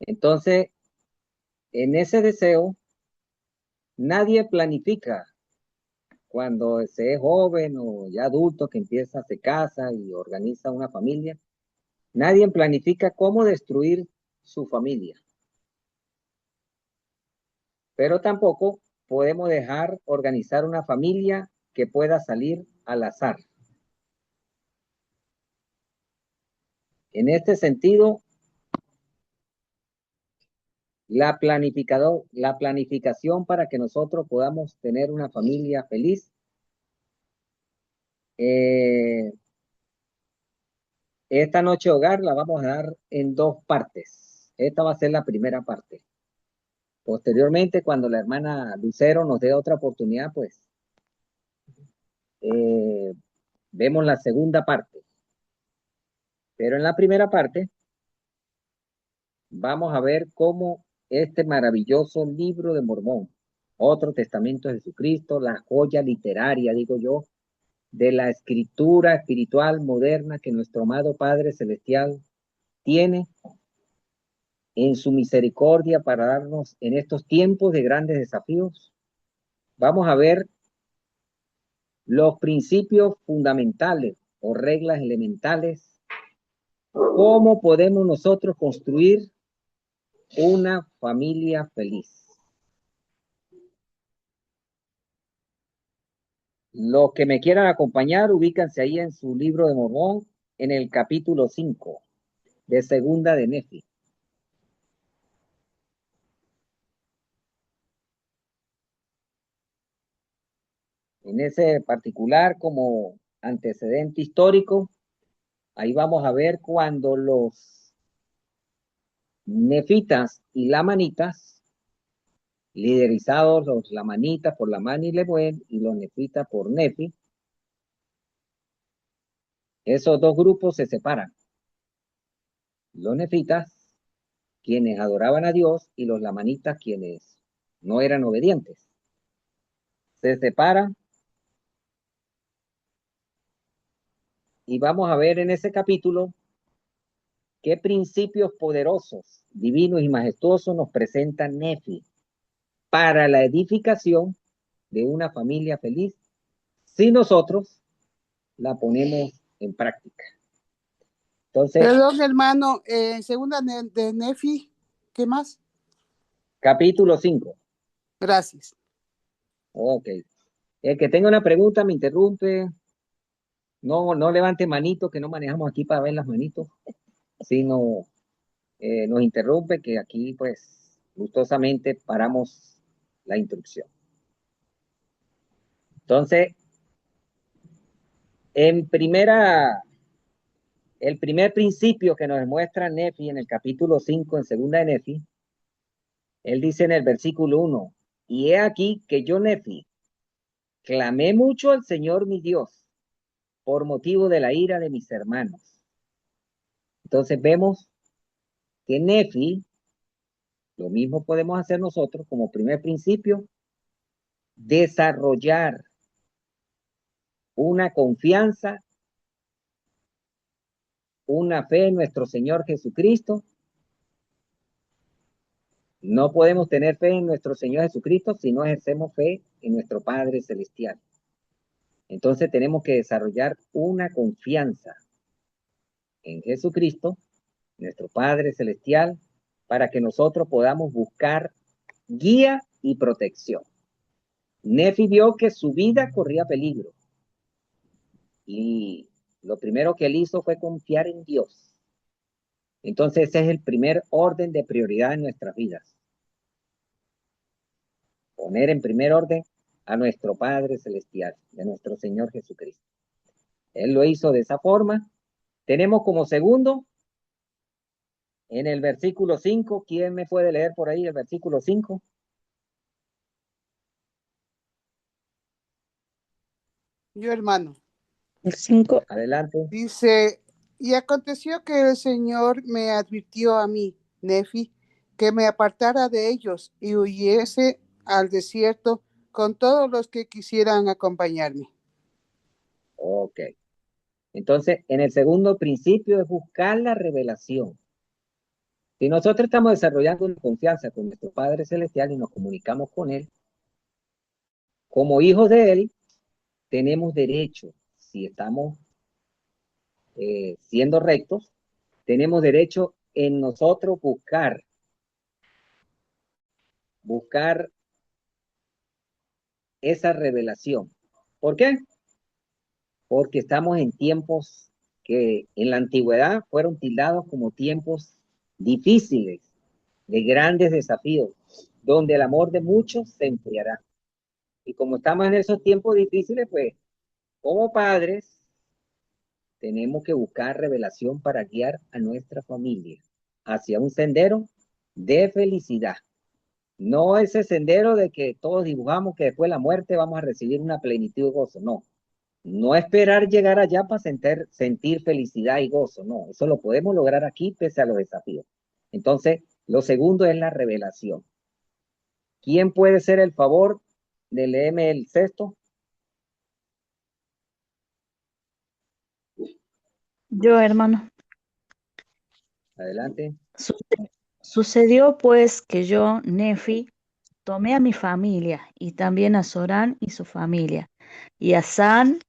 Entonces, en ese deseo, nadie planifica cuando se es joven o ya adulto que empieza, se casa y organiza una familia. Nadie planifica cómo destruir su familia, pero tampoco podemos dejar organizar una familia que pueda salir al azar. En este sentido, la planificación para que nosotros podamos tener una familia feliz, eh, esta noche hogar la vamos a dar en dos partes. Esta va a ser la primera parte. Posteriormente, cuando la hermana Lucero nos dé otra oportunidad, pues eh, vemos la segunda parte. Pero en la primera parte vamos a ver cómo este maravilloso libro de Mormón, otro testamento de Jesucristo, la joya literaria, digo yo, de la escritura espiritual moderna que nuestro amado Padre Celestial tiene en su misericordia para darnos en estos tiempos de grandes desafíos. Vamos a ver los principios fundamentales o reglas elementales, cómo podemos nosotros construir una familia feliz. Los que me quieran acompañar, ubícanse ahí en su libro de Mormón, en el capítulo 5 de Segunda de Nefi. En ese particular, como antecedente histórico, ahí vamos a ver cuando los nefitas y lamanitas, liderizados los lamanitas por Lamán y Lemuel y los nefitas por Nefi, esos dos grupos se separan. Los nefitas, quienes adoraban a Dios, y los lamanitas, quienes no eran obedientes. Se separan y vamos a ver en ese capítulo qué principios poderosos, divinos y majestuosos nos presenta Nefi para la edificación de una familia feliz si nosotros la ponemos en práctica. Entonces, Perdón, hermano, segunda de Nefi, ¿qué más? capítulo 5. Gracias. Ok. El que tenga una pregunta me interrumpe. No levante manito, que no manejamos aquí para ver las manitos, sino nos interrumpe, que aquí pues gustosamente paramos la instrucción. Entonces, en primera, el primer principio que nos demuestra Nefi en el capítulo 5, en segunda de Nefi, él dice en el versículo 1, y he aquí que yo, Nefi, clamé mucho al Señor mi Dios por motivo de la ira de mis hermanos. Entonces vemos que Nefi, lo mismo podemos hacer nosotros como primer principio, desarrollar una confianza, una fe en nuestro Señor Jesucristo. No podemos tener fe en nuestro Señor Jesucristo si no ejercemos fe en nuestro Padre Celestial. Entonces tenemos que desarrollar una confianza en Jesucristo, nuestro Padre Celestial, para que nosotros podamos buscar guía y protección. Nefi vio que su vida corría peligro y lo primero que él hizo fue confiar en Dios. Entonces ese es el primer orden de prioridad en nuestras vidas. Poner en primer orden a nuestro Padre Celestial, de nuestro Señor Jesucristo. Él lo hizo de esa forma. Tenemos como segundo, en el versículo 5, ¿quién me puede leer por ahí el versículo 5? Yo, hermano. El 5. Adelante. Dice, y aconteció que el Señor me advirtió a mí, Nefi, que me apartara de ellos y huyese al desierto con todos los que quisieran acompañarme. Ok. Entonces, en el segundo principio es buscar la revelación. Si nosotros estamos desarrollando una confianza con nuestro Padre Celestial y nos comunicamos con Él, como hijos de Él, tenemos derecho, si estamos siendo rectos, tenemos derecho en nosotros buscar esa revelación. ¿Por qué? Porque estamos en tiempos que en la antigüedad fueron tildados como tiempos difíciles, de grandes desafíos, donde el amor de muchos se enfriará. Y como estamos en esos tiempos difíciles, pues como padres tenemos que buscar revelación para guiar a nuestra familia hacia un sendero de felicidad. No ese sendero de que todos dibujamos que después de la muerte vamos a recibir una plenitud de gozo. No, no esperar llegar allá para sentir felicidad y gozo. No, eso lo podemos lograr aquí pese a los desafíos. Entonces, lo segundo es la revelación. ¿Quién puede ser el favor de leerme el sexto? Yo, hermano. Adelante. Sucedió pues que yo, Nefi, tomé a mi familia y también a Során y su familia, y a San,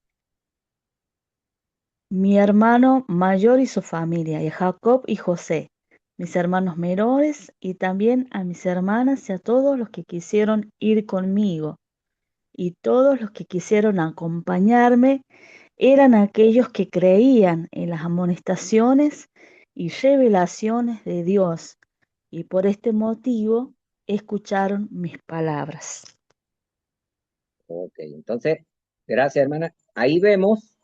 mi hermano mayor y su familia, y a Jacob y José, mis hermanos menores, y también a mis hermanas y a todos los que quisieron ir conmigo. Y todos los que quisieron acompañarme eran aquellos que creían en las amonestaciones y revelaciones de Dios, y por este motivo escucharon mis palabras. Ok, entonces, gracias, hermana. Ahí vemos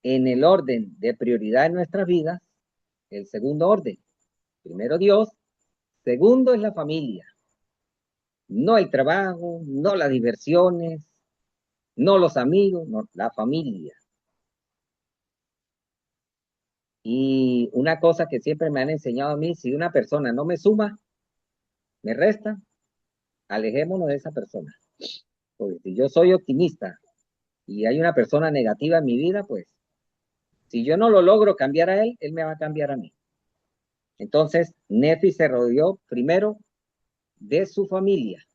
en el orden de prioridad en nuestras vidas, el segundo orden. Primero Dios, segundo es la familia, no el trabajo, no las diversiones, no los amigos, no, la familia. Y una cosa que siempre me han enseñado a mí, si una persona no me suma, me resta, alejémonos de esa persona. Porque si yo soy optimista y hay una persona negativa en mi vida, pues si yo no lo logro cambiar a él, él me va a cambiar a mí. Entonces, Nefi se rodeó primero de su familia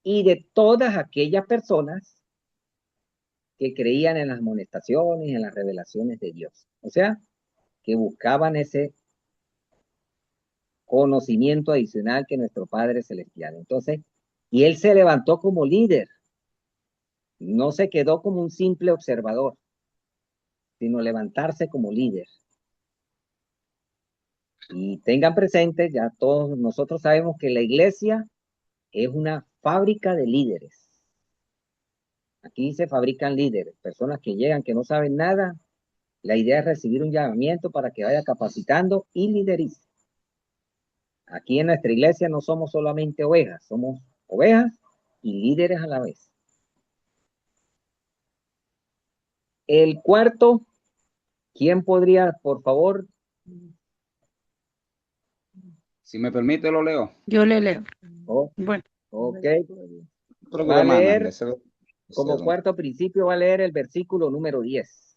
y de todas aquellas personas que creían en las amonestaciones, en las revelaciones de Dios. O sea, que buscaban ese conocimiento adicional que nuestro Padre Celestial. Entonces, y él se levantó como líder, no se quedó como un simple observador, sino levantarse como líder. Y tengan presente, ya todos nosotros sabemos que la iglesia es una fábrica de líderes. Aquí se fabrican líderes, personas que llegan, que no saben nada. La idea es recibir un llamamiento para que vaya capacitando y liderice. Aquí en nuestra iglesia no somos solamente ovejas, somos ovejas y líderes a la vez. El cuarto, ¿quién podría, por favor? Si me permite, lo leo. Yo le leo. Oh, Bueno, ok. Tranquilo, Va a hermana, leer, le cedo. como cuarto principio, va a leer el versículo número 10.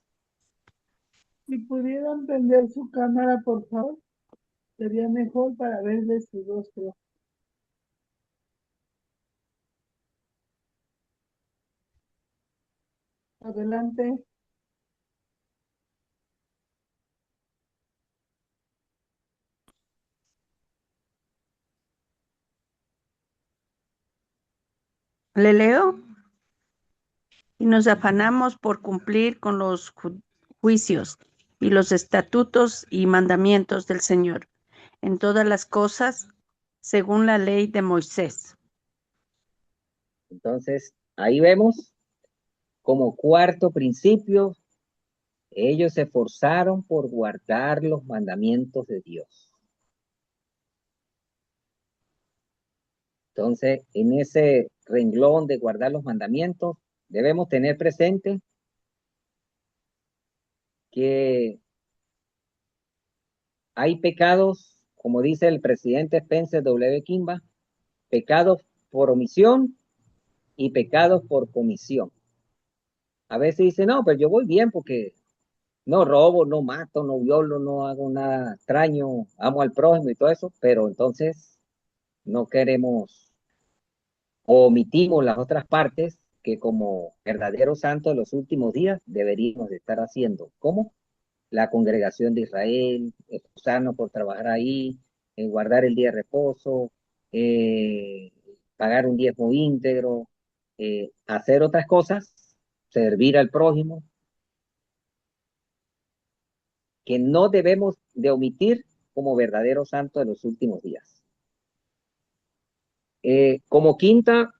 Si pudieran prender su cámara, por favor, sería mejor para verle su rostro. Adelante. Le leo. Y nos afanamos por cumplir con los juicios y los estatutos y mandamientos del Señor en todas las cosas según la ley de Moisés. Entonces, ahí vemos como cuarto principio, ellos se esforzaron por guardar los mandamientos de Dios. Entonces, en ese renglón de guardar los mandamientos, debemos tener presente que hay pecados, como dice el presidente Spencer W. Kimba, pecados por omisión y pecados por comisión. A veces dice, no, pero yo voy bien porque no robo, no mato, no violo, no hago nada extraño, amo al prójimo y todo eso, pero entonces no queremos o omitimos las otras partes que como verdaderos santos de los últimos días deberíamos de estar haciendo. ¿Cómo? La congregación de Israel, esforzarnos por trabajar ahí, guardar el día de reposo, eh, pagar un diezmo íntegro, hacer otras cosas, servir al prójimo, que no debemos de omitir como verdaderos santos de los últimos días. Como quinta,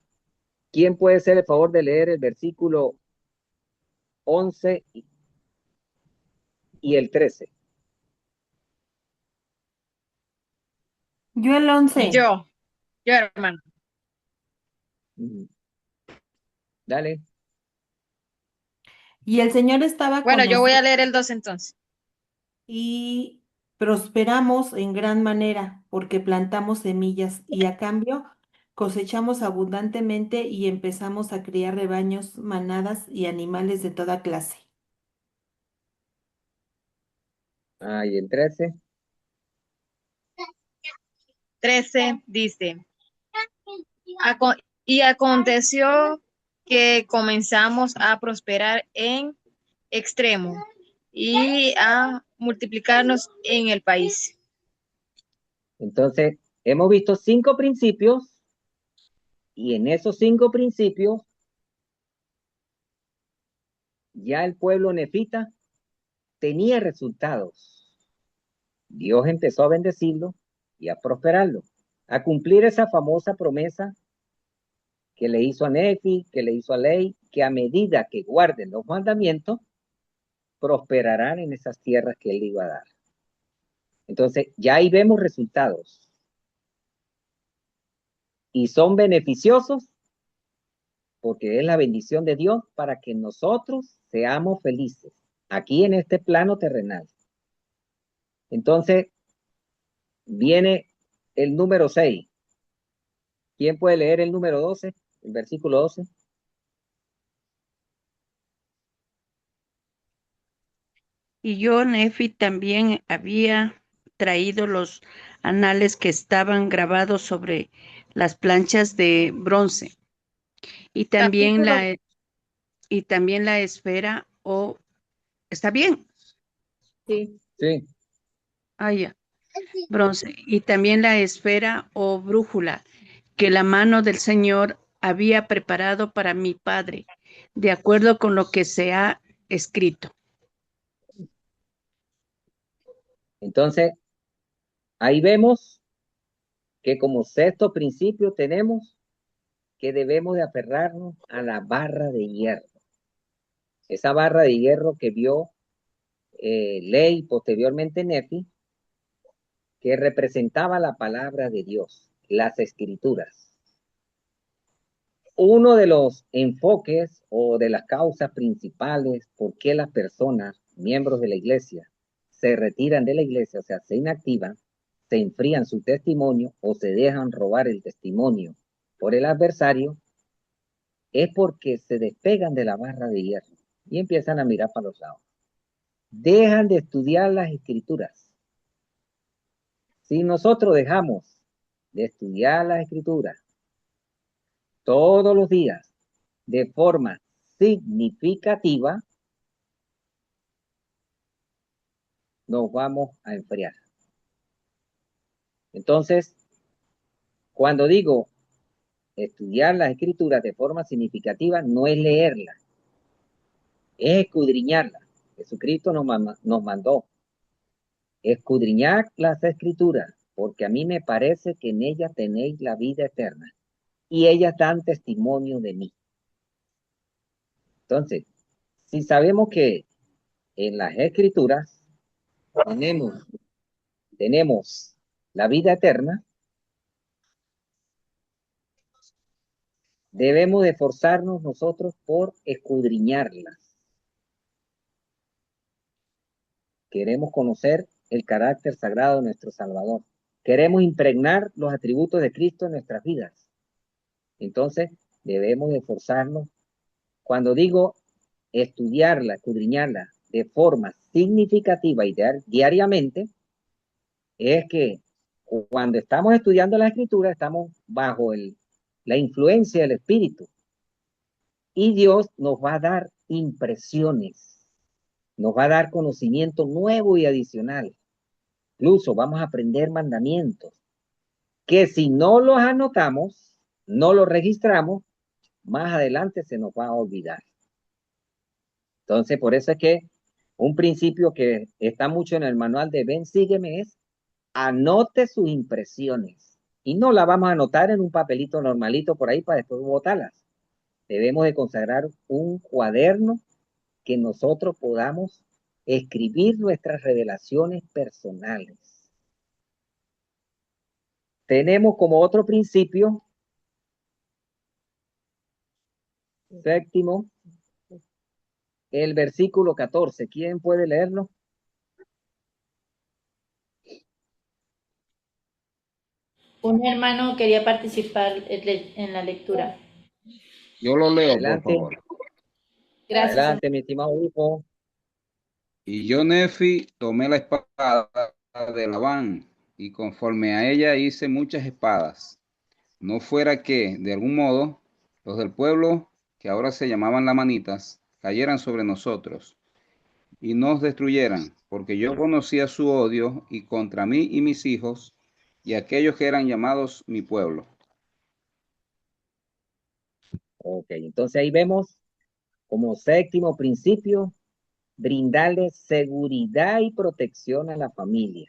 ¿quién puede ser el favor de leer el versículo 11 y el 13? Yo el 11. Yo, hermano. Dale. Y el Señor estaba con Bueno, yo voy a nosotros leer el 2 entonces. y prosperamos en gran manera porque plantamos semillas y a cambio cosechamos abundantemente y empezamos a criar rebaños, manadas y animales de toda clase. Y el 13. 13 dice, y aconteció que comenzamos a prosperar en extremo y a multiplicarnos en el país. Entonces, hemos visto 5 principios y en esos 5 principios ya el pueblo nefita tenía resultados. Dios empezó a bendecirlo y a prosperarlo, a cumplir esa famosa promesa que le hizo a Nefi, que le hizo a Ley, que a medida que guarden los mandamientos, prosperarán en esas tierras que él iba a dar. Entonces, ya ahí vemos resultados. Y son beneficiosos porque es la bendición de Dios para que nosotros seamos felices aquí en este plano terrenal. Entonces, viene el número 6. ¿Quién puede leer el número 12, el versículo 12? Y yo, Nefi, también había traído los anales que estaban grabados sobre las planchas de bronce, y también Capítulo, la esfera, ¿está bien? sí. Sí. Ya, bronce, y también la esfera o brújula que la mano del Señor había preparado para mi padre, de acuerdo con lo que se ha escrito. Entonces, ahí vemos que como sexto principio tenemos que debemos de aferrarnos a la barra de hierro. Esa barra de hierro que vio Ley, posteriormente Nefi, que representaba la palabra de Dios, las escrituras. Uno de los enfoques o de las causas principales por qué las personas, miembros de la iglesia, se retiran de la iglesia, o sea, se inactivan, se enfrían su testimonio o se dejan robar el testimonio por el adversario, es porque se despegan de la barra de hierro y empiezan a mirar para los lados. Dejan de estudiar las escrituras. Si nosotros dejamos de estudiar las escrituras todos los días de forma significativa, nos vamos a enfriar. Entonces, cuando digo estudiar las escrituras de forma significativa, no es leerlas, es escudriñarlas. Jesucristo nos mandó escudriñar las escrituras, porque a mí me parece que en ellas tenéis la vida eterna y ellas dan testimonio de mí. Entonces, si sabemos que en las escrituras tenemos la vida eterna, debemos de esforzarnos nosotros por escudriñarlas. Queremos conocer el carácter sagrado de nuestro Salvador. Queremos impregnar los atributos de Cristo en nuestras vidas. Entonces, debemos de esforzarnos. Cuando digo estudiarla, escudriñarla, de forma significativa y diariamente es que cuando estamos estudiando la escritura estamos bajo la influencia del Espíritu y Dios nos va a dar impresiones, nos va a dar conocimiento nuevo y adicional. Incluso vamos a aprender mandamientos que si no los anotamos, no los registramos, más adelante se nos va a olvidar. Entonces, por eso es que un principio que está mucho en el manual de Ven, Sígueme es anote sus impresiones. Y no la vamos a anotar en un papelito normalito por ahí para después botarlas. Debemos de consagrar un cuaderno que nosotros podamos escribir nuestras revelaciones personales. Tenemos como otro principio, séptimo, el versículo 14. ¿Quién puede leerlo? Un hermano quería participar en la lectura. Yo lo leo, por Adelante, favor. Gracias. adelante, mi estimado hijo. Y yo, Nefi, tomé la espada de Labán, y conforme a ella hice muchas espadas. No fuera que, de algún modo, los del pueblo, que ahora se llamaban lamanitas, cayeran sobre nosotros y nos destruyeran, porque yo conocía su odio y contra mí y mis hijos y aquellos que eran llamados mi pueblo. Ok, entonces ahí vemos como séptimo principio, brindarle seguridad y protección a la familia.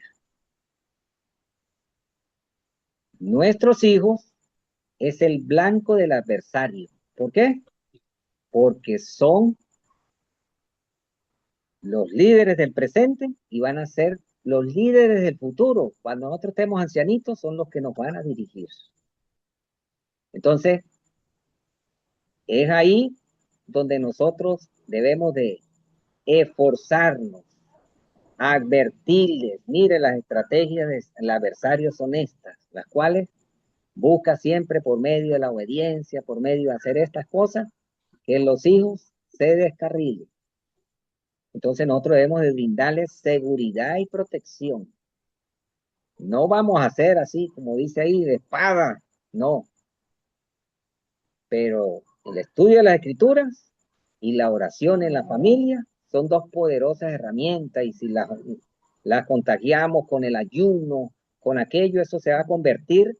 Nuestros hijos es el blanco del adversario. ¿Por qué? Porque son los líderes del presente y van a ser los líderes del futuro. Cuando nosotros estemos ancianitos, son los que nos van a dirigir. Entonces, es ahí donde nosotros debemos de esforzarnos, advertirles, mire, las estrategias del adversario son estas, las cuales busca siempre por medio de la obediencia, por medio de hacer estas cosas, que los hijos se descarrilen. Entonces nosotros debemos de brindarles seguridad y protección. No vamos a hacer así, como dice ahí, de espada, no. Pero el estudio de las escrituras y la oración en la familia son dos poderosas herramientas y si las contagiamos con el ayuno, con aquello, eso se va a convertir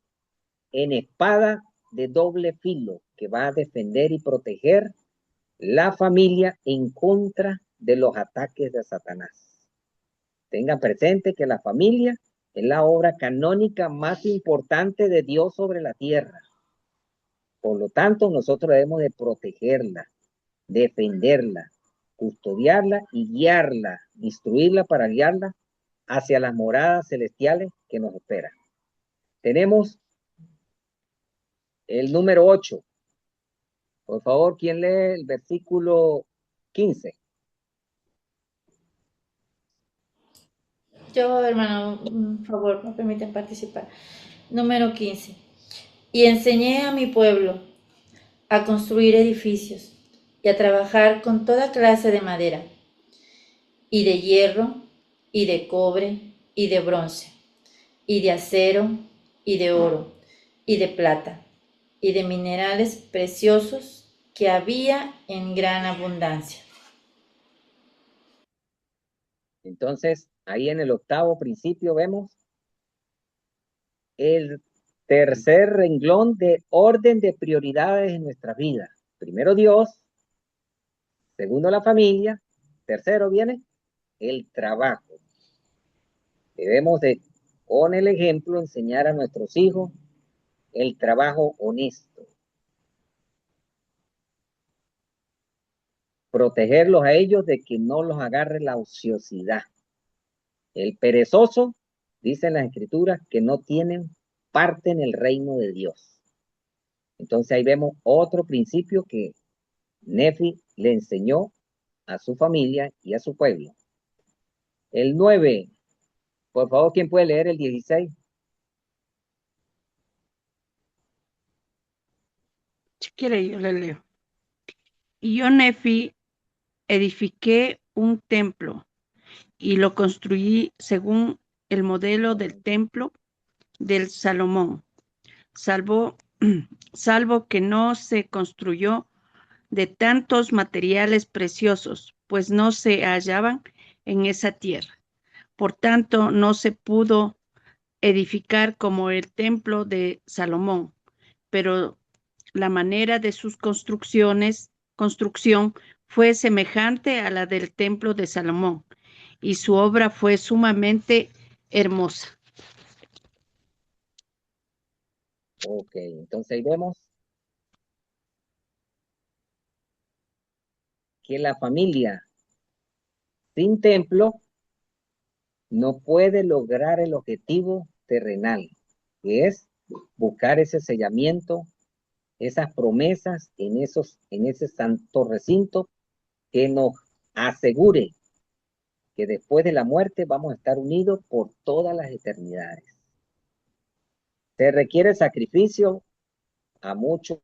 en espada de doble filo que va a defender y proteger la familia en contra de los ataques de Satanás. Tengan presente que la familia es la obra canónica más importante de Dios sobre la tierra. Por lo tanto, nosotros debemos de protegerla, defenderla, custodiarla y guiarla, instruirla para guiarla hacia las moradas celestiales que nos esperan. Tenemos el número 8. Por favor, ¿quién lee el versículo 15? Yo, hermano, por favor, me permiten participar. Número 15. Y enseñé a mi pueblo a construir edificios y a trabajar con toda clase de madera, y de hierro, y de cobre, y de bronce, y de acero, y de oro, y de plata, y de minerales preciosos que había en gran abundancia. Entonces, ahí en el octavo principio vemos el tercer renglón de orden de prioridades en nuestra vida. Primero Dios, segundo la familia, tercero viene el trabajo. Debemos de, con el ejemplo, enseñar a nuestros hijos el trabajo honesto. Protegerlos a ellos de que no los agarre la ociosidad. El perezoso, dicen las escrituras, que no tienen parte en el reino de Dios. Entonces ahí vemos otro principio que Nefi le enseñó a su familia y a su pueblo. El 9, por favor, ¿quién puede leer el 16? Si quiere, yo le leo. Y yo, Nefi, edifiqué un templo y lo construí según el modelo del templo del Salomón, salvo, salvo que no se construyó de tantos materiales preciosos, pues no se hallaban en esa tierra. Por tanto, no se pudo edificar como el templo de Salomón, pero la manera de sus construcción fue semejante a la del templo de Salomón, y su obra fue sumamente hermosa. Ok, entonces ahí vemos que la familia sin templo no puede lograr el objetivo terrenal, que es buscar ese sellamiento, esas promesas en ese santo recinto que nos asegure que después de la muerte vamos a estar unidos por todas las eternidades. Se requiere sacrificio a muchos.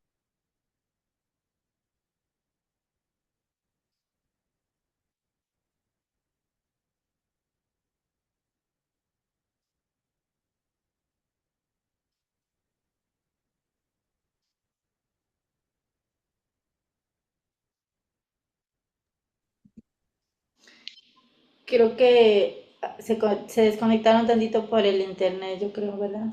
Creo que se desconectaron tantito por el internet, yo creo, ¿verdad?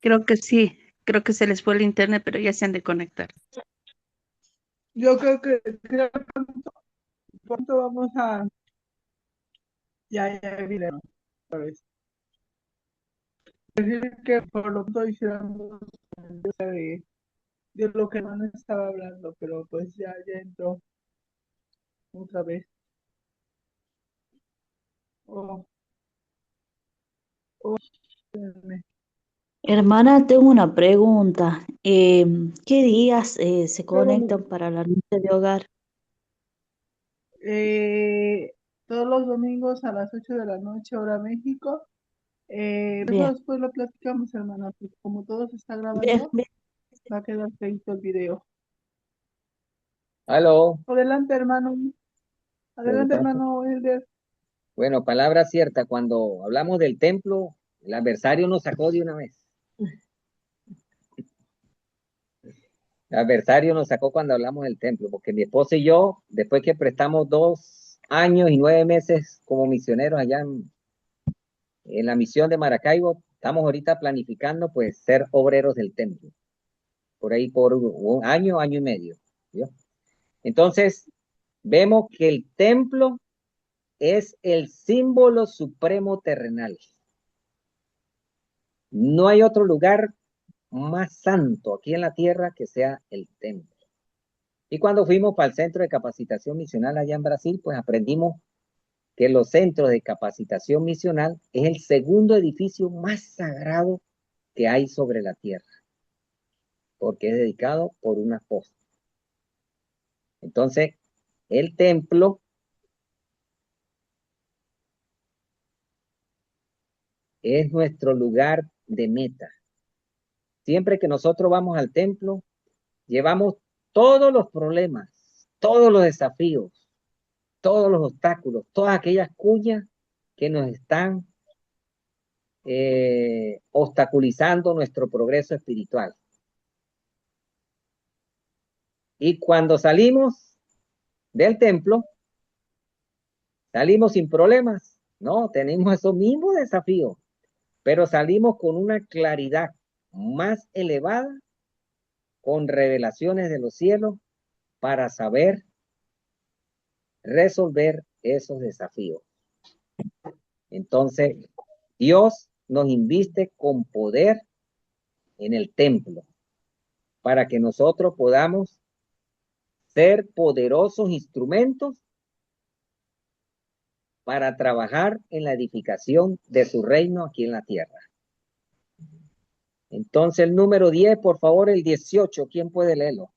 Creo que sí, creo que se les fue el internet, pero ya se han de conectar. Yo creo que pronto vamos a... Ya veremos. Decir que por lo tanto hiciéramos de lo que no estaba hablando, pero pues ya entró otra vez. Oh, espérenme. Hermana, tengo una pregunta. ¿Qué días se Solo conectan para la noche de hogar? todos los domingos a las 8 de la noche, hora México. Bien, Eso después lo platicamos, hermana, porque como todo se está bien, grabando, bien. va a quedar feito el video. Aló. Adelante, hermano. Lo que Adelante, pasa. hermano Elder. Bueno, palabra cierta, cuando hablamos del templo, el adversario nos sacó de una vez. El adversario nos sacó cuando hablamos del templo, porque mi esposa y yo, después que prestamos 2 años y 9 meses como misioneros allá en la misión de Maracaibo, estamos ahorita planificando pues ser obreros del templo, por ahí por un año, año y medio. ¿Vio? Entonces, vemos que el templo es el símbolo supremo terrenal. No hay otro lugar más santo aquí en la tierra que sea el templo. Y cuando fuimos para el centro de capacitación misional allá en Brasil, pues aprendimos que los centros de capacitación misional es el segundo edificio más sagrado que hay sobre la tierra, porque es dedicado por un apóstol. Entonces, el templo es nuestro lugar de meta. Siempre que nosotros vamos al templo, llevamos todos los problemas, todos los desafíos, todos los obstáculos, todas aquellas cuñas que nos están obstaculizando nuestro progreso espiritual. Y cuando salimos del templo, salimos sin problemas, ¿no? Tenemos esos mismos desafíos, pero salimos con una claridad más elevada, con revelaciones de los cielos, para saber resolver esos desafíos. Entonces, Dios nos inviste con poder en el templo para que nosotros podamos ser poderosos instrumentos para trabajar en la edificación de su reino aquí en la tierra. Entonces, el número 10, por favor, el 18, ¿quién puede leerlo?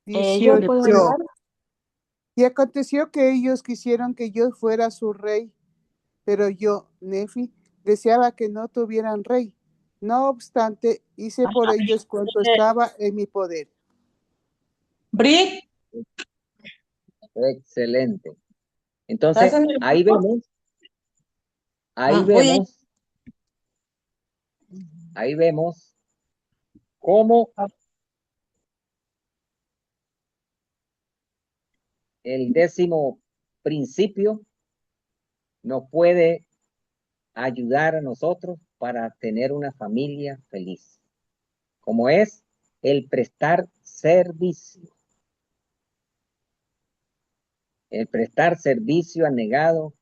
¿Yo puedo 18. leer? Y aconteció que ellos quisieron que yo fuera su rey, pero yo, Nefi, deseaba que no tuvieran rey. No obstante, hice por ellos cuanto estaba en mi poder. Brit, Excelente. ¿estás Entonces, en el ahí grupo? ahí Voy a ir. vemos, ahí vemos cómo el 10º principio nos puede ayudar a nosotros para tener una familia feliz, como es el prestar servicio. El prestar servicio abnegado.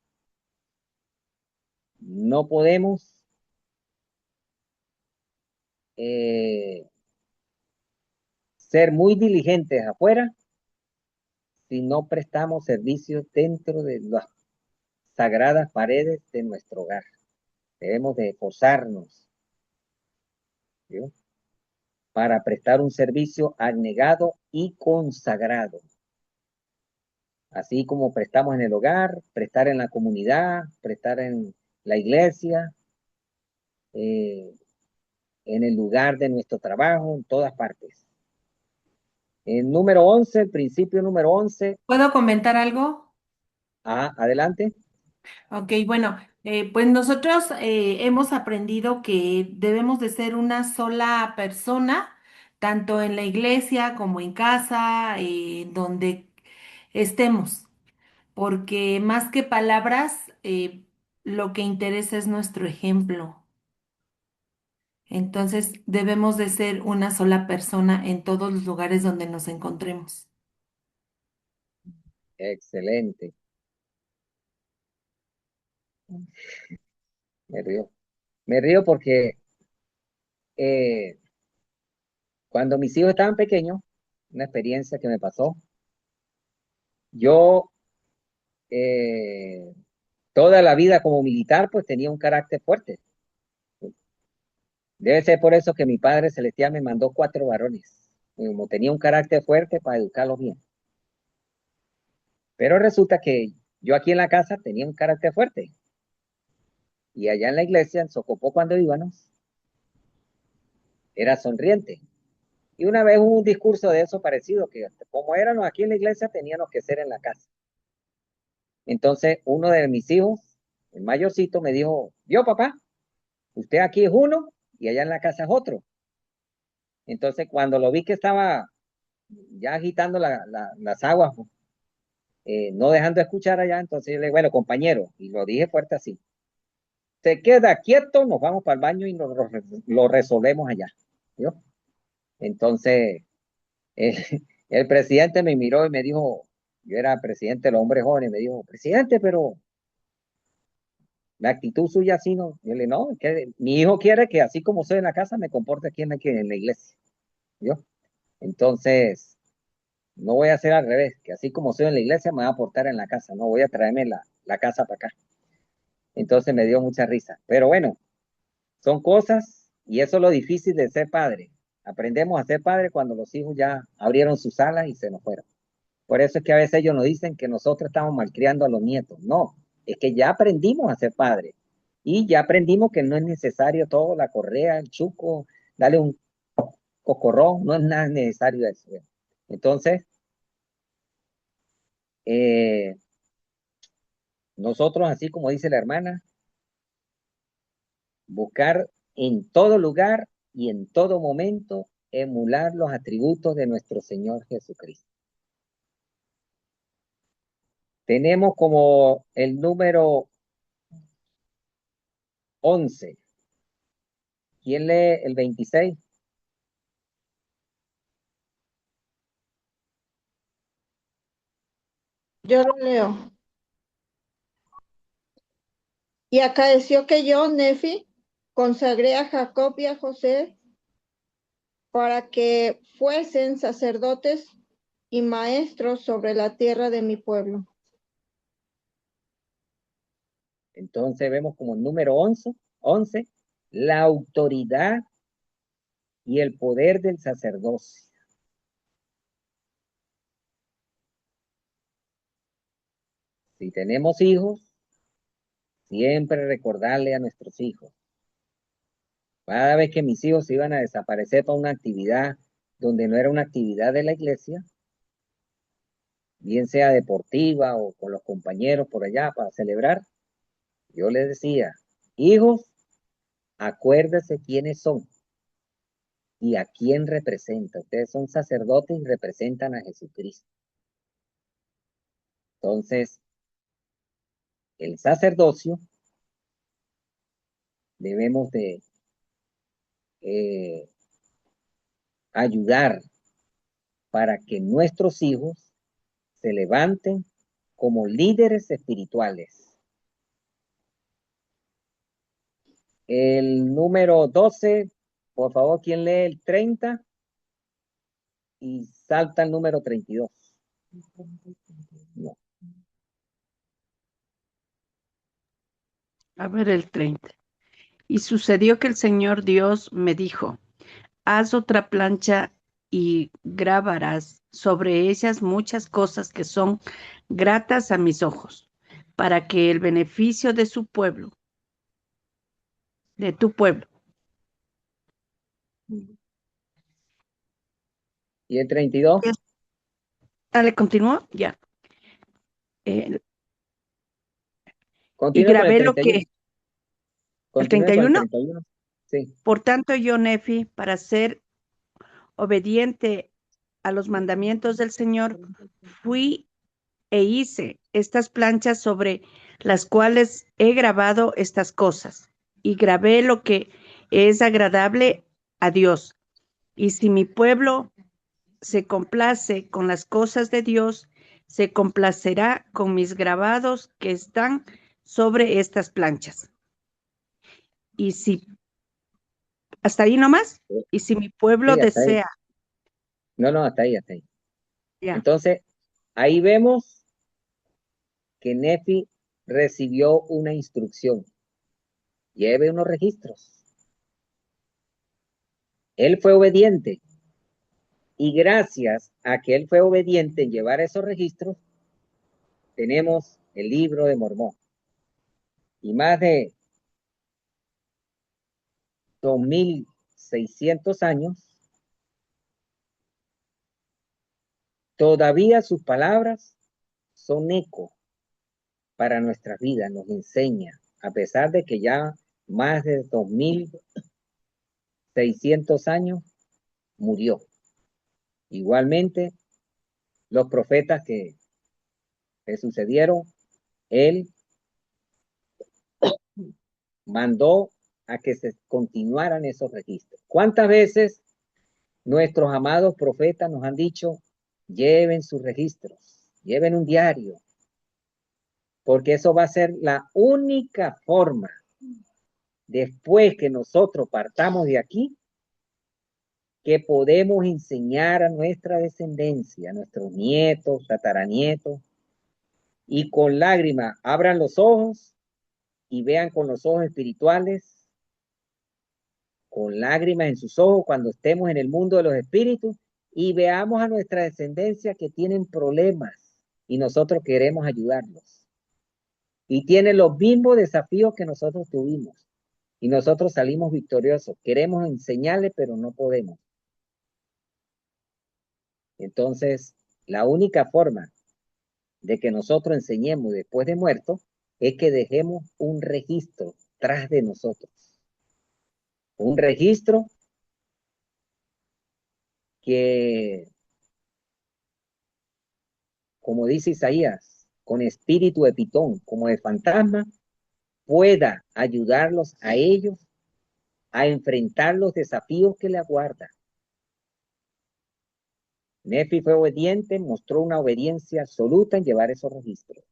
No podemos ser muy diligentes afuera si no prestamos servicio dentro de las sagradas paredes de nuestro hogar. Debemos de esforzarnos, ¿sí?, para prestar un servicio abnegado y consagrado. Así como prestamos en el hogar, prestar en la comunidad, prestar en la iglesia, en el lugar de nuestro trabajo, en todas partes. El número 11, el principio número 11. ¿Puedo comentar algo? Adelante. Ok, bueno, pues nosotros hemos aprendido que debemos de ser una sola persona, tanto en la iglesia como en casa, donde estemos, porque más que palabras, lo que interesa es nuestro ejemplo. Entonces debemos de ser una sola persona en todos los lugares donde nos encontremos. Excelente. Me río. Me río porque cuando mis hijos estaban pequeños, una experiencia que me pasó, yo toda la vida como militar, pues tenía un carácter fuerte. Debe ser por eso que mi Padre Celestial me mandó 4 varones, como tenía un carácter fuerte para educarlos bien. Pero resulta que yo aquí en la casa tenía un carácter fuerte. Y allá en la iglesia, en Socopó, cuando íbamos, era sonriente. Y una vez hubo un discurso de eso parecido, que como éramos aquí en la iglesia, teníamos que ser en la casa. Entonces, uno de mis hijos, el mayorcito, me dijo: yo, papá, usted aquí es uno y allá en la casa es otro. Entonces, cuando lo vi que estaba ya agitando las aguas, no dejando de escuchar allá, entonces yo le dije: bueno, compañero, y lo dije fuerte así, se queda quieto, nos vamos para el baño y lo resolvemos allá, ¿yo? Entonces, el, el presidente me miró y me dijo, yo era presidente de los hombres jóvenes, me dijo: presidente, pero la actitud suya así no. Yo le dije: no, que mi hijo quiere que así como soy en la casa, me comporte aquí en la iglesia, ¿yo? Entonces, no voy a hacer al revés, que así como soy en la iglesia, me voy a portar en la casa, no voy a traerme la casa para acá. Entonces me dio mucha risa. Pero bueno, son cosas y eso es lo difícil de ser padre. Aprendemos a ser padre cuando los hijos ya abrieron sus alas y se nos fueron. Por eso es que a veces ellos nos dicen que nosotros estamos malcriando a los nietos. No, es que ya aprendimos a ser padres y ya aprendimos que no es necesario todo, la correa, el chuco, darle un cocorrón, no es nada necesario eso. Entonces, nosotros, así como dice la hermana, buscar en todo lugar y en todo momento emular los atributos de nuestro Señor Jesucristo. Tenemos como el número 11. ¿Quién lee el 26? Yo lo leo. Y acaeció que yo, Nefi, consagré a Jacob y a José para que fuesen sacerdotes y maestros sobre la tierra de mi pueblo. Entonces vemos como el número 11, la autoridad y el poder del sacerdocio. Si tenemos hijos, siempre recordarle a nuestros hijos. Cada vez que mis hijos se iban a desaparecer para una actividad donde no era una actividad de la iglesia, bien sea deportiva o con los compañeros por allá para celebrar, yo les decía, hijos, acuérdense quiénes son y a quién representa. Ustedes son sacerdotes y representan a Jesucristo. Entonces, el sacerdocio debemos de ayudar para que nuestros hijos se levanten como líderes espirituales. El número 12, por favor, ¿quién lee el 30? Y salta el número 32. No. A ver el 30. Y sucedió que el Señor Dios me dijo, haz otra plancha y grabarás sobre ellas muchas cosas que son gratas a mis ojos, para que el beneficio de su pueblo, de tu pueblo. ¿Y el 32? Dale, continúa, ya. Y Continúa con el grabé lo 31. que... ¿El Continúa con el 31? 31. Sí. Por tanto, yo, Nefi, para ser obediente a los mandamientos del Señor, fui e hice estas planchas sobre las cuales he grabado estas cosas, y grabé lo que es agradable a Dios. Y si mi pueblo se complace con las cosas de Dios, se complacerá con mis grabados que están sobre estas planchas. Y si, hasta ahí nomás, y si mi pueblo Sí, hasta ahí. desea. No, hasta ahí, hasta ahí. Ya. Entonces, ahí vemos que Nefi recibió una instrucción. Lleve unos registros. Él fue obediente. Y gracias a que él fue obediente en llevar esos registros, tenemos el libro de Mormón. Y más de 2600 años, todavía sus palabras son eco para nuestra vida, nos enseña, a pesar de que ya más de 2600 años murió. Igualmente, los profetas que sucedieron, él mandó a que se continuaran esos registros. ¿Cuántas veces nuestros amados profetas nos han dicho, lleven sus registros, lleven un diario? Porque eso va a ser la única forma, después que nosotros partamos de aquí, que podemos enseñar a nuestra descendencia, a nuestros nietos, tataranietos, y con lágrimas abran los ojos y vean con los ojos espirituales, con lágrimas en sus ojos cuando estemos en el mundo de los espíritus, y veamos a nuestra descendencia que tienen problemas y nosotros queremos ayudarlos. Y tienen los mismos desafíos que nosotros tuvimos. Y nosotros salimos victoriosos. Queremos enseñarles, pero no podemos. Entonces, la única forma de que nosotros enseñemos después de muertos es que dejemos un registro tras de nosotros. Un registro que, como dice Isaías, con espíritu de pitón, como de fantasma, pueda ayudarlos a ellos a enfrentar los desafíos que le aguardan. Nefi fue obediente, mostró una obediencia absoluta en llevar esos registros.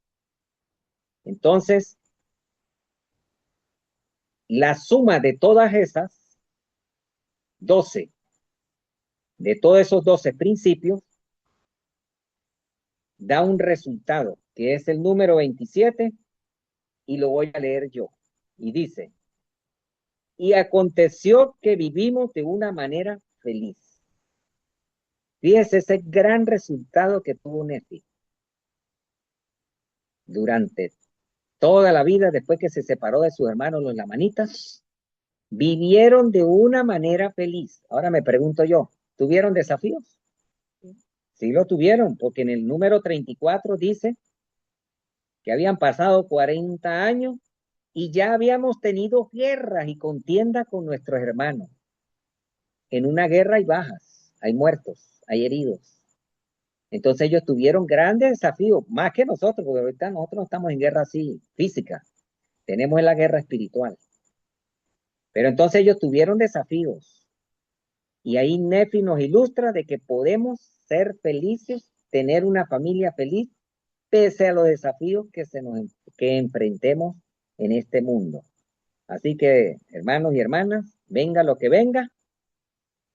Entonces, la suma de todas esas 12, de todos esos 12 principios, da un resultado, que es el número 27, y lo voy a leer yo. Y dice, y aconteció que vivimos de una manera feliz. Fíjese ese gran resultado que tuvo Nefi. durante toda la vida, después que se separó de sus hermanos los lamanitas, vivieron de una manera feliz. Ahora me pregunto yo, ¿tuvieron desafíos? Sí lo tuvieron, porque en el número 34 dice que habían pasado 40 años y ya habíamos tenido guerras y contiendas con nuestros hermanos. En una guerra hay bajas, hay muertos, hay heridos. Entonces ellos tuvieron grandes desafíos, más que nosotros, porque ahorita nosotros no estamos en guerra así física, tenemos la guerra espiritual. Pero entonces ellos tuvieron desafíos. Y ahí Nefi nos ilustra de que podemos ser felices, tener una familia feliz, pese a los desafíos que enfrentemos en este mundo. Así que, hermanos y hermanas, venga lo que venga,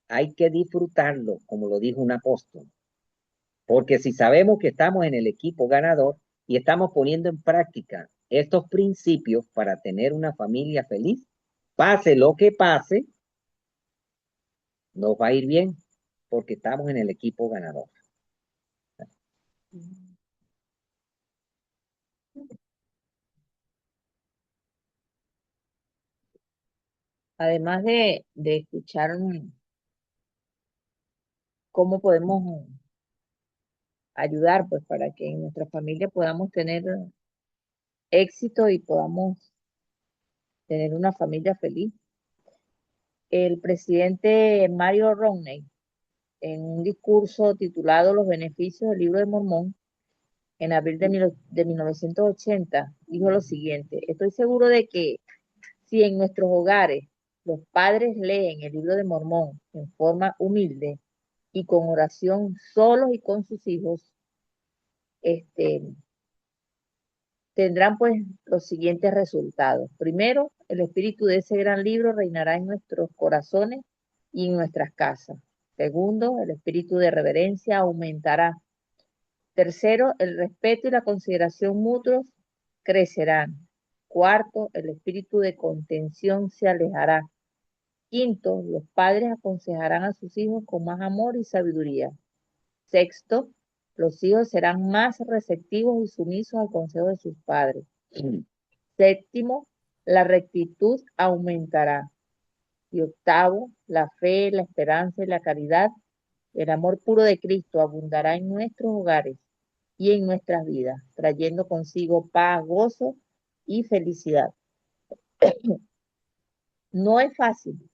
hay que disfrutarlo, como lo dijo un apóstol. Porque si sabemos que estamos en el equipo ganador y estamos poniendo en práctica estos principios para tener una familia feliz, pase lo que pase, nos va a ir bien, porque estamos en el equipo ganador. Además de escuchar cómo podemos ayudar, pues, para que en nuestra familia podamos tener éxito y podamos tener una familia feliz. El presidente Mario Romney, en un discurso titulado Los beneficios del libro de Mormón, en abril de 1980, dijo lo siguiente: estoy seguro de que si en nuestros hogares los padres leen el libro de Mormón en forma humilde y con oración solos y con sus hijos, tendrán pues los siguientes resultados. Primero, el espíritu de ese gran libro reinará en nuestros corazones y en nuestras casas. Segundo, el espíritu de reverencia aumentará. Tercero, el respeto y la consideración mutuos crecerán. Cuarto, el espíritu de contención se alejará. Quinto, los padres aconsejarán a sus hijos con más amor y sabiduría. Sexto, los hijos serán más receptivos y sumisos al consejo de sus padres. Séptimo, la rectitud aumentará. Y octavo, la fe, la esperanza y la caridad, el amor puro de Cristo abundará en nuestros hogares y en nuestras vidas, trayendo consigo paz, gozo y felicidad. No es fácil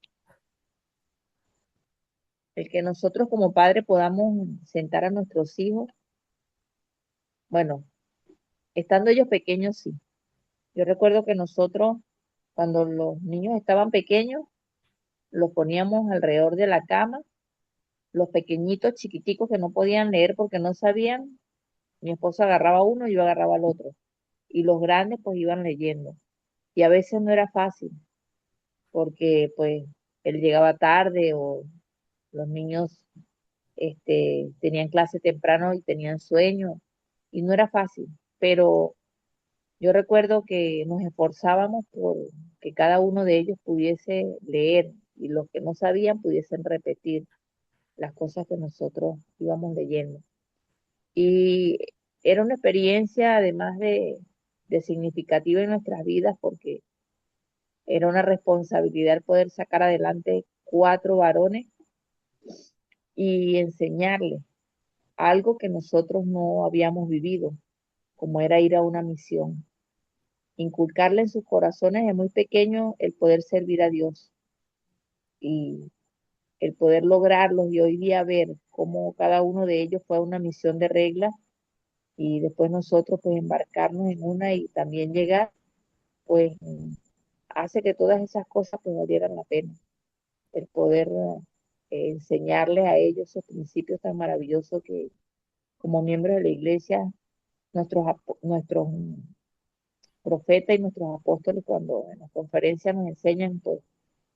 el que nosotros como padres podamos sentar a nuestros hijos. Bueno, estando ellos pequeños, sí. Yo recuerdo que nosotros, cuando los niños estaban pequeños, los poníamos alrededor de la cama, los pequeñitos chiquiticos que no podían leer porque no sabían, mi esposo agarraba uno y yo agarraba al otro. Y los grandes pues iban leyendo. Y a veces no era fácil, porque pues él llegaba tarde o los niños tenían clase temprano y tenían sueño, y no era fácil, pero yo recuerdo que nos esforzábamos por que cada uno de ellos pudiese leer y los que no sabían pudiesen repetir las cosas que nosotros íbamos leyendo. Y era una experiencia además de significativa en nuestras vidas, porque era una responsabilidad poder sacar adelante 4 varones y enseñarles algo que nosotros no habíamos vivido, como era ir a una misión. Inculcarle en sus corazones de muy pequeño el poder servir a Dios y el poder lograrlo, y hoy día ver cómo cada uno de ellos fue a una misión de regla y después nosotros pues embarcarnos en una y también llegar, pues hace que todas esas cosas pues valieran la pena. El poder enseñarles a ellos esos principios tan maravillosos que como miembros de la iglesia, nuestros profetas y nuestros apóstoles cuando en las conferencias nos enseñan pues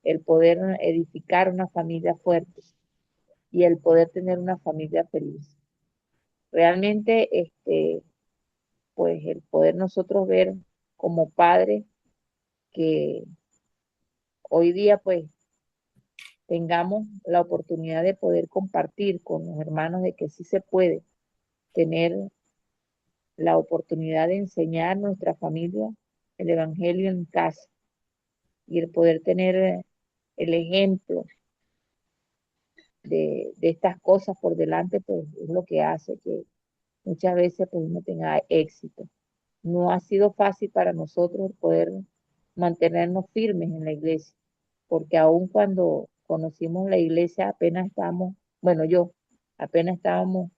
el poder edificar una familia fuerte y el poder tener una familia feliz. Realmente, pues el poder nosotros ver como padres que hoy día pues tengamos la oportunidad de poder compartir con los hermanos de que sí se puede tener la oportunidad de enseñar a nuestra familia el Evangelio en casa y el poder tener el ejemplo de estas cosas por delante, pues es lo que hace que muchas veces pues uno tenga éxito. No ha sido fácil para nosotros poder mantenernos firmes en la iglesia, porque aun cuando conocimos la iglesia apenas estábamos, bueno, yo apenas estábamos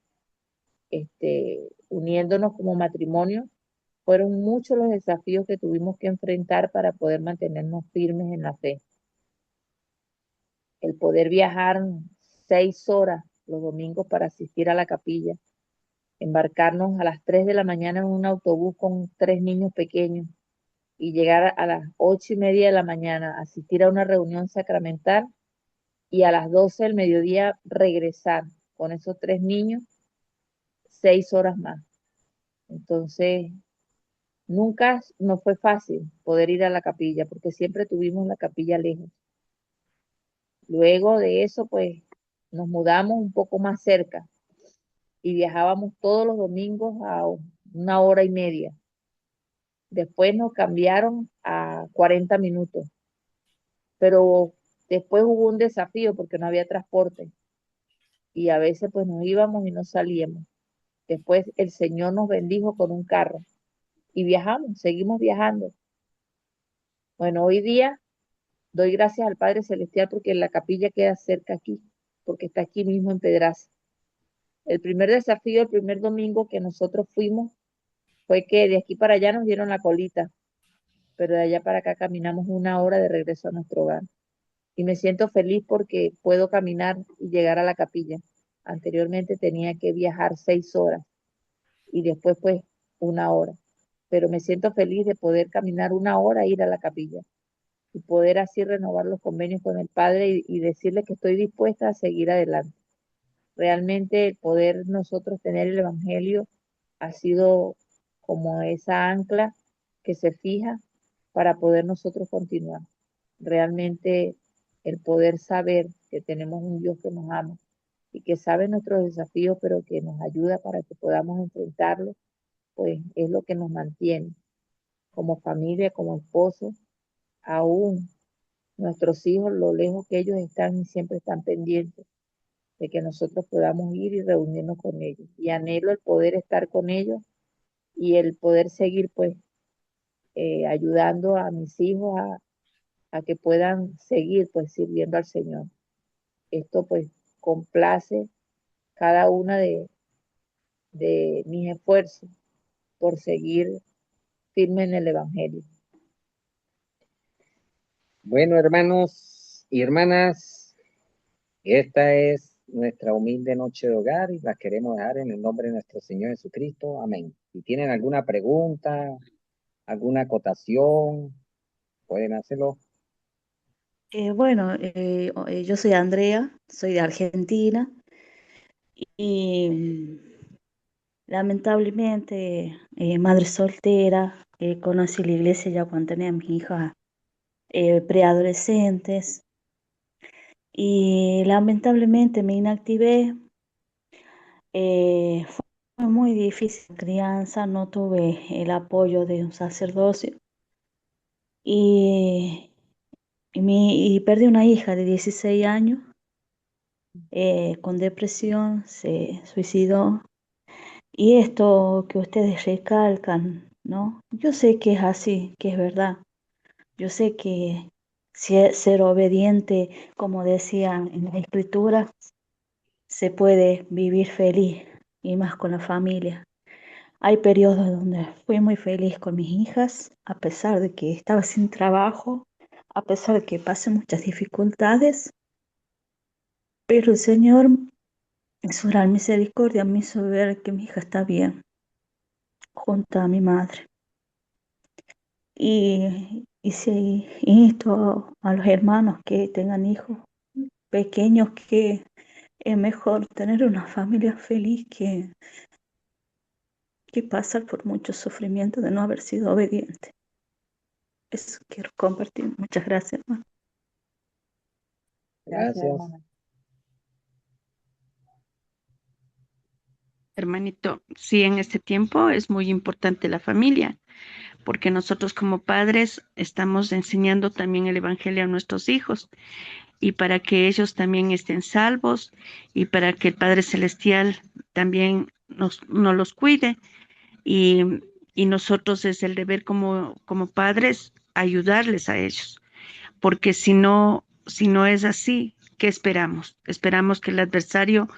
uniéndonos como matrimonio, fueron muchos los desafíos que tuvimos que enfrentar para poder mantenernos firmes en la fe. El poder viajar 6 horas los domingos para asistir a la capilla, embarcarnos a las 3 de la mañana en un autobús con 3 niños pequeños y llegar a las 8:30 de la mañana, asistir a una reunión sacramental y a las 12 del mediodía regresar con esos 3 niños 6 horas más. Entonces, nunca nos fue fácil poder ir a la capilla porque siempre tuvimos la capilla lejos. Luego de eso, pues nos mudamos un poco más cerca y viajábamos todos los domingos a 1 hora y media. Después nos cambiaron a 40 minutos, pero después hubo un desafío porque no había transporte y a veces pues nos íbamos y no salíamos. Después el Señor nos bendijo con un carro y viajamos, seguimos viajando. Bueno, hoy día doy gracias al Padre Celestial porque la capilla queda cerca aquí, porque está aquí mismo en Pedraza. El primer desafío, el primer domingo que nosotros fuimos, fue que de aquí para allá nos dieron la colita, pero de allá para acá caminamos 1 hora de regreso a nuestro hogar. Y me siento feliz porque puedo caminar y llegar a la capilla. Anteriormente tenía que viajar 6 horas y después pues 1 hora. Pero me siento feliz de poder caminar 1 hora e ir a la capilla y poder así renovar los convenios con el Padre y decirle que estoy dispuesta a seguir adelante. Realmente el poder nosotros tener el Evangelio ha sido como esa ancla que se fija para poder nosotros continuar. Realmente el poder saber que tenemos un Dios que nos ama y que sabe nuestros desafíos, pero que nos ayuda para que podamos enfrentarlos, pues es lo que nos mantiene como familia, como esposos, aún nuestros hijos, lo lejos que ellos están y siempre están pendientes de que nosotros podamos ir y reunirnos con ellos. Y anhelo el poder estar con ellos y el poder seguir pues ayudando a mis hijos a que puedan seguir pues sirviendo al Señor. Esto pues complace cada una de mis esfuerzos por seguir firme en el Evangelio. Bueno, hermanos y hermanas, esta es nuestra humilde noche de hogar y la queremos dejar en el nombre de nuestro Señor Jesucristo. Amén. Si tienen alguna pregunta, alguna acotación, pueden hacerlo. Yo soy Andrea, soy de Argentina y lamentablemente madre soltera, conocí la iglesia ya cuando tenía a mis hijas preadolescentes y lamentablemente me inactivé. Fue muy difícil la crianza, no tuve el apoyo de un sacerdocio y, y perdí una hija de 16 años con depresión, se suicidó. Y esto que ustedes recalcan, ¿no? Yo sé que es así, que es verdad. Yo sé que ser obediente, como decían en la escritura, se puede vivir feliz y más con la familia. Hay periodos donde fui muy feliz con mis hijas, a pesar de que estaba sin trabajo, a pesar de que pasé muchas dificultades, pero el Señor, en su gran misericordia, me hizo ver que mi hija está bien, junto a mi madre. Y si insto a los hermanos que tengan hijos pequeños, que es mejor tener una familia feliz que pasar por mucho sufrimiento de no haber sido obediente. Eso quiero compartir. Muchas gracias, hermano. Gracias, Gracias. hermana. hermanito, sí, en este tiempo es muy importante la familia, porque nosotros como padres estamos enseñando también el Evangelio a nuestros hijos y para que ellos también estén salvos y para que el Padre Celestial también nos los cuide y, y nosotros es el deber como padres ayudarles a ellos, porque si no es así, ¿qué esperamos? Esperamos que el adversario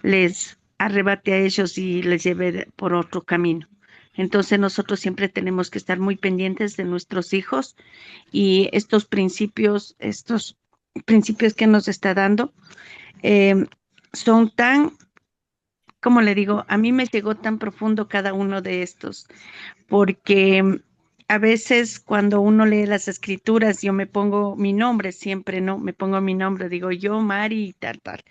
les arrebate a ellos y les lleve por otro camino. Entonces nosotros siempre tenemos que estar muy pendientes de nuestros hijos y estos principios que nos está dando, eh, son tan, como le digo, a mí me llegó tan profundo cada uno de estos, porque a veces cuando uno lee las escrituras, yo me pongo mi nombre siempre, ¿no? Me pongo mi nombre, digo yo, Mari y tal, tal.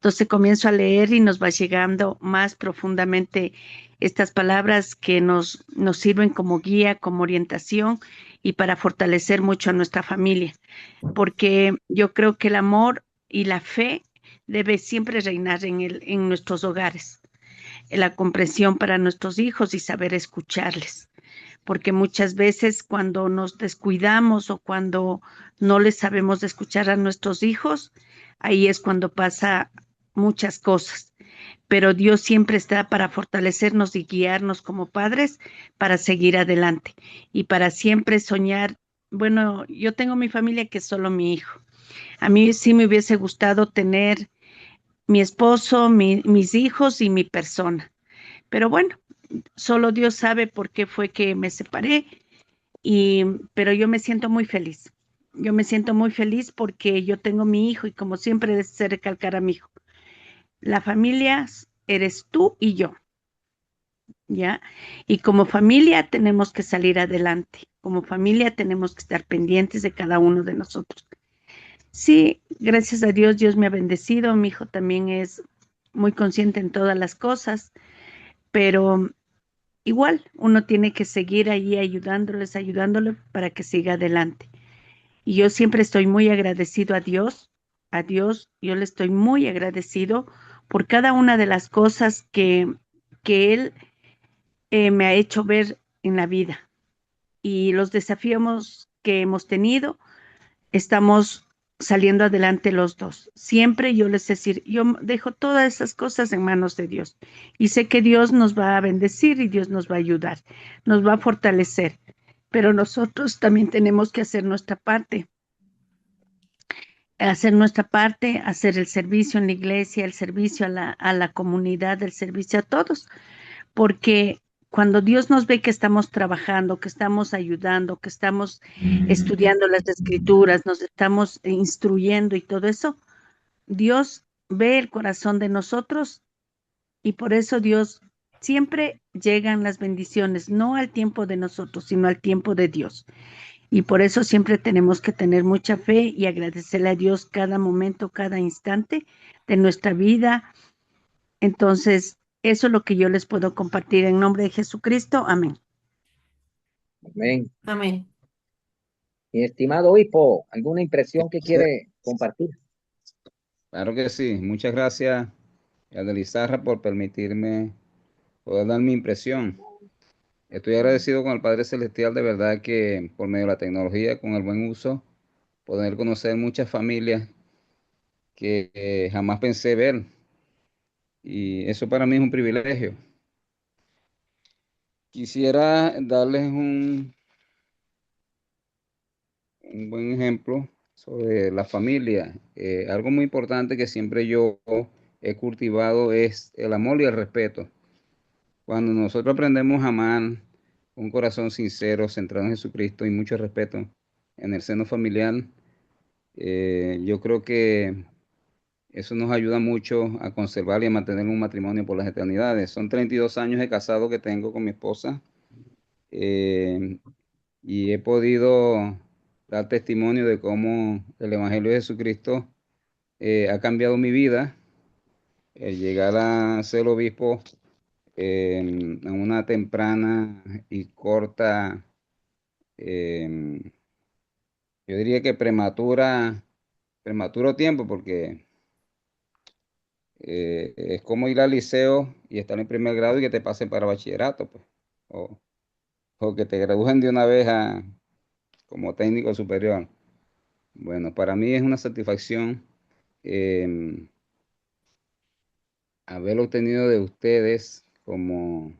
Entonces comienzo a leer y nos va llegando más profundamente estas palabras que nos sirven como guía, como orientación y para fortalecer mucho a nuestra familia, porque yo creo que el amor y la fe debe siempre reinar en nuestros hogares, la comprensión para nuestros hijos y saber escucharles, porque muchas veces cuando nos descuidamos o cuando no les sabemos escuchar a nuestros hijos, ahí es cuando pasa muchas cosas. Pero Dios siempre está para fortalecernos y guiarnos como padres para seguir adelante y para siempre soñar. Bueno, yo tengo mi familia que es solo mi hijo. A mí sí me hubiese gustado tener mi esposo, mis hijos y mi persona. Pero bueno, solo Dios sabe por qué fue que me separé, pero yo me siento muy feliz. Yo me siento muy feliz porque yo tengo mi hijo y como siempre deseo recalcar a mi hijo, la familia eres tú y yo, ¿ya? Y como familia tenemos que salir adelante. Como familia tenemos que estar pendientes de cada uno de nosotros. Sí, gracias a Dios, Dios me ha bendecido. Mi hijo también es muy consciente en todas las cosas, pero igual uno tiene que seguir ahí ayudándole para que siga adelante. Y yo siempre estoy muy agradecido a Dios, yo le estoy muy agradecido por cada una de las cosas que Él me ha hecho ver en la vida y los desafíos que hemos tenido, estamos saliendo adelante los dos. Siempre yo les decir, yo dejo todas esas cosas en manos de Dios y sé que Dios nos va a bendecir y Dios nos va a ayudar, nos va a fortalecer, pero nosotros también tenemos que hacer nuestra parte, hacer el servicio en la iglesia, el servicio a la comunidad, el servicio a todos, porque cuando Dios nos ve que estamos trabajando, que estamos ayudando, que estamos estudiando las escrituras, nos estamos instruyendo y todo eso, Dios ve el corazón de nosotros y por eso Dios siempre llegan las bendiciones, no al tiempo de nosotros, sino al tiempo de Dios. Y por eso siempre tenemos que tener mucha fe y agradecerle a Dios cada momento, cada instante de nuestra vida. Entonces, eso es lo que yo les puedo compartir en nombre de Jesucristo. Amén. Amén. Amén. Mi estimado obispo, ¿alguna impresión que quiere compartir? Claro que sí. Muchas gracias, Adelizarra, por permitirme poder dar mi impresión. Estoy agradecido con el Padre Celestial, de verdad que por medio de la tecnología, con el buen uso, poder conocer muchas familias que jamás pensé ver. Y eso para mí es un privilegio. Quisiera darles un buen ejemplo sobre la familia. Algo muy importante que siempre yo he cultivado es el amor y el respeto. Cuando nosotros aprendemos a amar con un corazón sincero, centrado en Jesucristo y mucho respeto en el seno familiar, yo creo que eso nos ayuda mucho a conservar y a mantener un matrimonio por las eternidades. Son 32 años de casado que tengo con mi esposa, eh, y he podido dar testimonio de cómo el Evangelio de Jesucristo ha cambiado mi vida. El llegar a ser obispo a una temprana y corta, eh, yo diría que prematuro tiempo, porque Es como ir al liceo y estar en primer grado y que te pasen para bachillerato, pues. O, o que te gradúen de una vez como técnico superior. Bueno, para mí es una satisfacción em, haber obtenido de ustedes como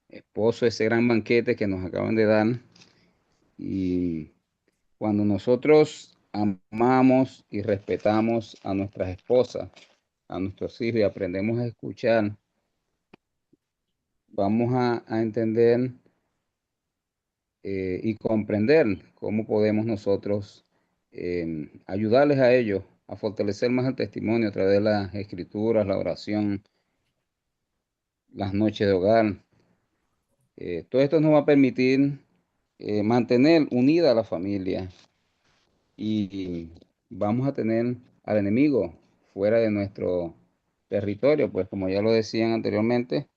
esposo ese gran banquete que nos acaban de dar. Y cuando nosotros amamos y respetamos a nuestras esposas, a nuestros hijos y aprendemos a escuchar, vamos a entender y comprender cómo podemos nosotros ayudarles a ellos a fortalecer más el testimonio a través de las escrituras, la oración, las noches de hogar. Todo esto nos va a permitir mantener unida a la familia y vamos a tener al enemigo fuera de nuestro territorio, pues como ya lo decían anteriormente,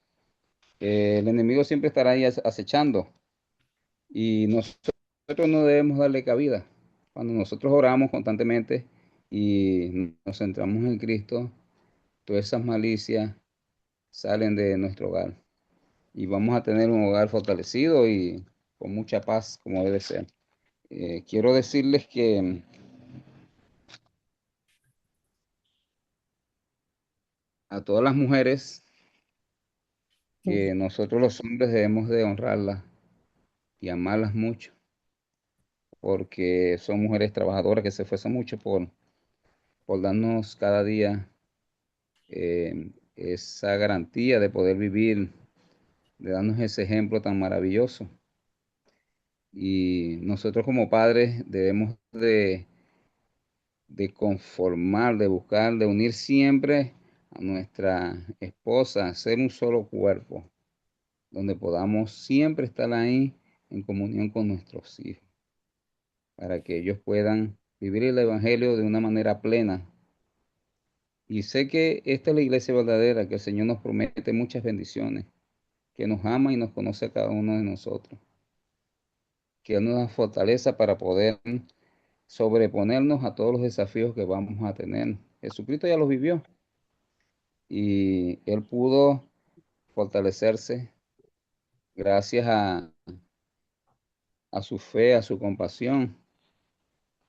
el enemigo siempre estará ahí acechando y nosotros no debemos darle cabida. Cuando nosotros oramos constantemente y nos centramos en Cristo, todas esas malicias salen de nuestro hogar y vamos a tener un hogar fortalecido y con mucha paz como debe ser. Quiero decirles que a todas las mujeres que nosotros los hombres debemos de honrarlas y amarlas mucho, porque son mujeres trabajadoras que se esfuerzan mucho por darnos cada día esa garantía de poder vivir, de darnos ese ejemplo tan maravilloso. Y nosotros como padres debemos de conformar, de buscar, de unir siempre a nuestra esposa, ser un solo cuerpo, donde podamos siempre estar ahí en comunión con nuestros hijos, para que ellos puedan vivir el Evangelio de una manera plena. Y sé que esta es la iglesia verdadera, que el Señor nos promete muchas bendiciones, que nos ama y nos conoce a cada uno de nosotros, que Él nos da fortaleza para poder sobreponernos a todos los desafíos que vamos a tener. Jesucristo ya los vivió y Él pudo fortalecerse gracias a su fe, a su compasión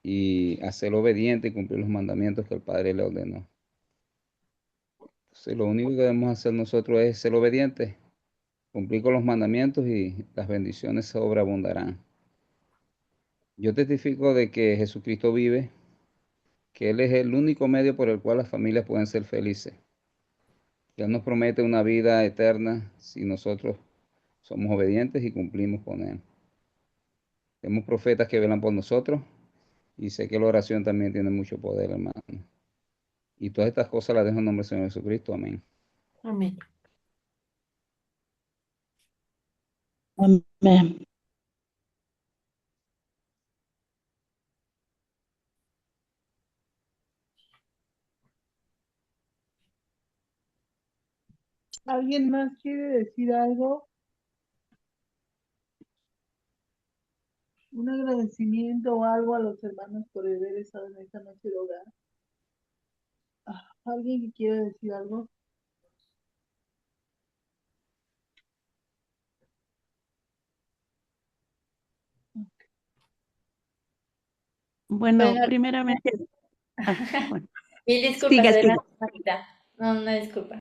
y a ser obediente y cumplir los mandamientos que el Padre le ordenó. Entonces, lo único que debemos hacer nosotros es ser obedientes, cumplir con los mandamientos y las bendiciones sobreabundarán. Yo testifico de que Jesucristo vive, que Él es el único medio por el cual las familias pueden ser felices. Que Él nos promete una vida eterna si nosotros somos obedientes y cumplimos con Él. Tenemos profetas que velan por nosotros y sé que la oración también tiene mucho poder, hermano. Y todas estas cosas las dejo en nombre del Señor Jesucristo. Amén. Amén. Amén. ¿Alguien más quiere decir algo? Un agradecimiento o algo a los hermanos por haber estado en esta noche de hogar. ¿Alguien que quiera decir algo? Bueno, Bueno, primeramente, bueno, mil disculpas, siga, siga. adelante, Marita. No, una disculpa.